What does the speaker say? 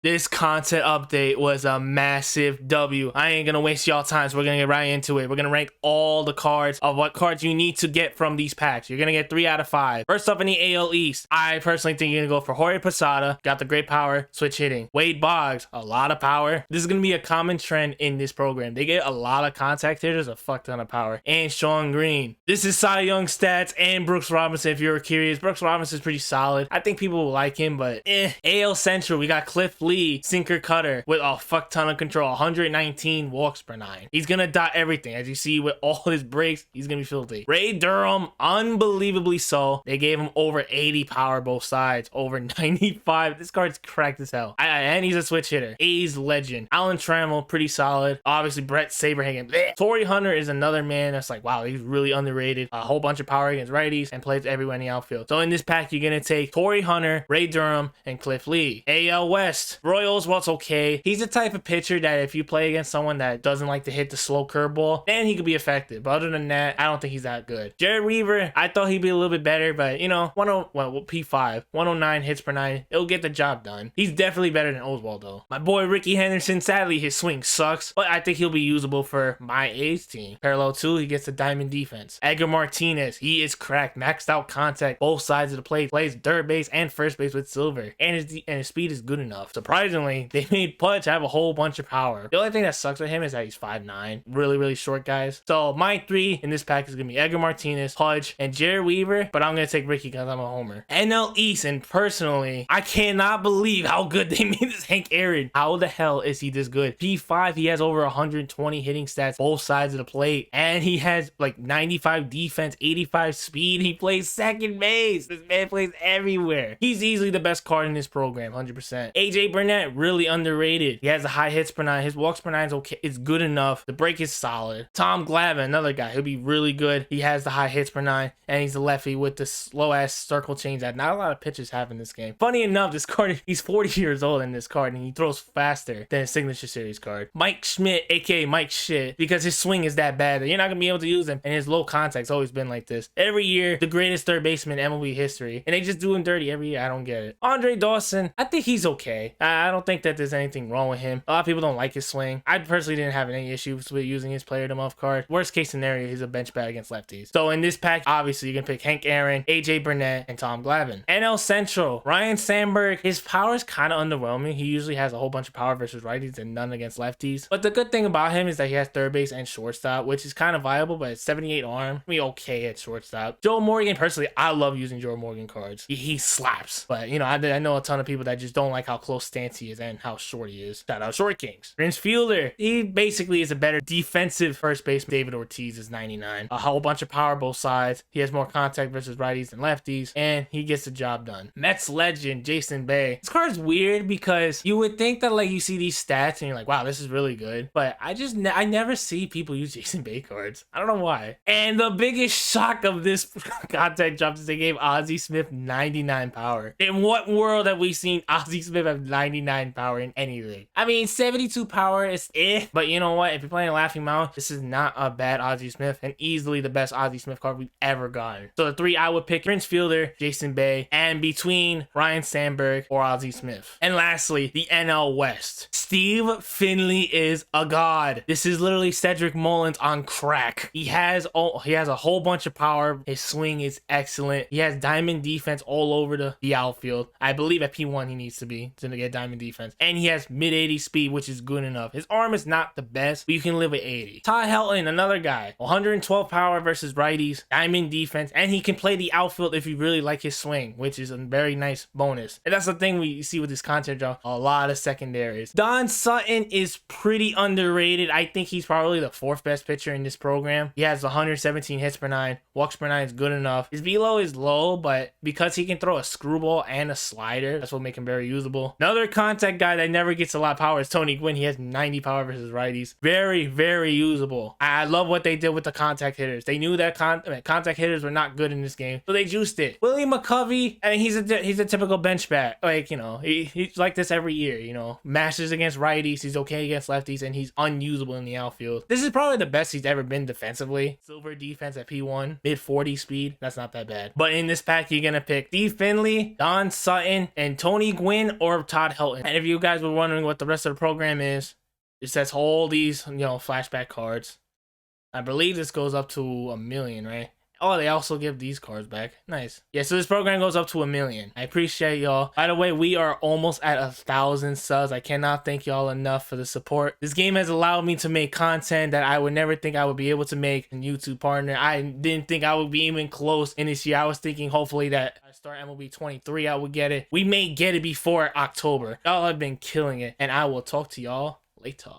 This content update was a massive W. I ain't gonna waste y'all time, so we're gonna get right into it. We're gonna rank all the cards of what cards you need to get from these packs. You're gonna get 3 out of 5. First up in the AL East, I personally think you're gonna go for Jorge Posada. Got the great power, switch hitting. Wade Boggs, a lot of power. This is gonna be a common trend in this program. They get a lot of contact hitters, a fuck ton of power. And Sean Green. This is Cy Young stats and Brooks Robinson, if you're curious. Brooks Robinson's pretty solid. I think people will like him, but AL Central, we got Cliff Lee, sinker cutter with a fuck ton of control, 119 walks per 9. He's gonna dot everything. As you see with all his breaks, he's gonna be filthy. Ray Durham, unbelievably so. They gave him over 80 power both sides, over 95. This card's cracked as hell. And he's a switch hitter. A's legend. Alan Trammell, pretty solid. Obviously, Brett Saberhagan. Torrey Hunter is another man that's like, wow, he's really underrated. A whole bunch of power against righties and plays everywhere in the outfield. So in this pack, you're gonna take Torrey Hunter, Ray Durham, and Cliff Lee. AL West, Royals, well, it's okay. He's the type of pitcher that if you play against someone that doesn't like to hit the slow curveball, then he could be effective. But other than that, I don't think he's that good. Jared Weaver, I thought he'd be a little bit better, but you know, P5, 109 hits per 9, it'll get the job done. He's definitely better than Oswald though. My boy Ricky Henderson, sadly his swing sucks, but I think he'll be usable for my A's team. Parallel 2, he gets a diamond defense. Edgar Martinez, he is cracked, maxed out contact, both sides of the plate, plays third base and first base with silver, and his speed is good enough. Surprisingly, they made Pudge have a whole bunch of power. The only thing that sucks with him is that he's 5'9", really short guys. So my 3 in this pack is gonna be Edgar Martinez, Pudge, and Jared Weaver, but I'm gonna take Ricky because I'm a homer. NL East, and personally, I cannot believe how good they made this Hank Aaron. How the hell is he this good? P5, he has over 120 hitting stats, both sides of the plate, and he has like 95 defense, 85 speed. He plays second base. This man plays everywhere. He's easily the best card in this program, 100%. AJ Burnett, really underrated. He has a high hits per 9. His walks per 9 is okay. It's good enough. The break is solid. Tom Glavine, another guy. He'll be really good. He has the high hits per 9, and he's a lefty with the slow ass circle change that not a lot of pitchers have in this game. Funny enough, this card, he's 40 years old in this card, and he throws faster than his signature series card. Mike Schmidt, aka Mike Shit, because his swing is that bad that you're not gonna be able to use him, and his low contact's always been like this. Every year, the greatest third baseman in MLB history, and they just do him dirty every year. I don't get it. Andre Dawson, I think he's okay. I don't think that there's anything wrong with him. A lot of people don't like his swing. I personally didn't have any issues with using his player to muff card. Worst case scenario, he's a bench bat against lefties. So in this pack, obviously, you can pick Hank Aaron, AJ Burnett, and Tom Glavine. NL Central, Ryan Sandberg, his power is kind of underwhelming. He usually has a whole bunch of power versus righties and none against lefties. But the good thing about him is that he has third base and shortstop, which is kind of viable, but it's 78 arm. I mean, okay at shortstop. Joe Morgan, personally, I love using Joe Morgan cards. He slaps. But, you know, I know a ton of people that just don't like how close stance he is and how short he is. Shout out Short Kings. Prince Fielder, he basically is a better defensive first baseman. David Ortiz is 99. A whole bunch of power both sides. He has more contact versus righties and lefties, and he gets the job done. Mets legend Jason Bay. This card's weird because you would think that like you see these stats and you're like, wow, this is really good. But I never see people use Jason Bay cards. I don't know why. And the biggest shock of this contact drop is they gave Ozzie Smith 99 power. In what world have we seen Ozzie Smith have 99 power in any league? I mean, 72 power is but you know what? If you're playing Laughing Mouth, this is not a bad Ozzie Smith and easily the best Ozzie Smith card we've ever gotten. So the 3 I would pick: Prince Fielder, Jason Bay, and between Ryan Sandberg or Ozzie Smith. And lastly, the NL West. Steve Finley is a god. This is literally Cedric Mullins on crack. He has a whole bunch of power. His swing is excellent. He has diamond defense all over the outfield. I believe at P1 he needs to get diamond defense. And he has mid-80 speed, which is good enough. His arm is not the best, but you can live with 80. Ty Helton, another guy. 112 power versus righties, diamond defense, and he can play the outfield if you really like his swing, which is a very nice bonus. And that's the thing we see with this content drop. A lot of secondaries. Don Sutton is pretty underrated. I think he's probably the 4th best pitcher in this program. He has 117 hits per 9. Walks per 9 is good enough. His velo is low, but because he can throw a screwball and a slider, that's what makes him very usable. Another contact guy that never gets a lot of power is Tony Gwynn. He has 90 power versus righties. Very usable. I love what they did with the contact hitters. They knew that contact hitters were not good in this game, so they juiced it. William McCovey, I mean, he's a typical bench bat. Like, you know, he's like this every year, you know. Mashes against righties, he's okay against lefties, and he's unusable in the outfield. This is probably the best he's ever been defensively. Silver defense at P1, mid 40 speed. That's not that bad. But in this pack, you're gonna pick Steve Finley, Don Sutton, and Tony Gwynn or Todd Rod Helton. And if you guys were wondering what the rest of the program is, it says all these, you know, flashback cards. I believe this goes up to 1 million, right? Oh, they also give these cards back. Nice. Yeah, so this program goes up to 1 million. I appreciate y'all. By the way, we are almost at 1,000 subs. I cannot thank y'all enough for the support. This game has allowed me to make content that I would never think I would be able to make in YouTube partner. I didn't think I would be even close in this year. I was thinking hopefully that I start MLB 23, I would get it. We may get it before October. Y'all have been killing it. And I will talk to y'all later.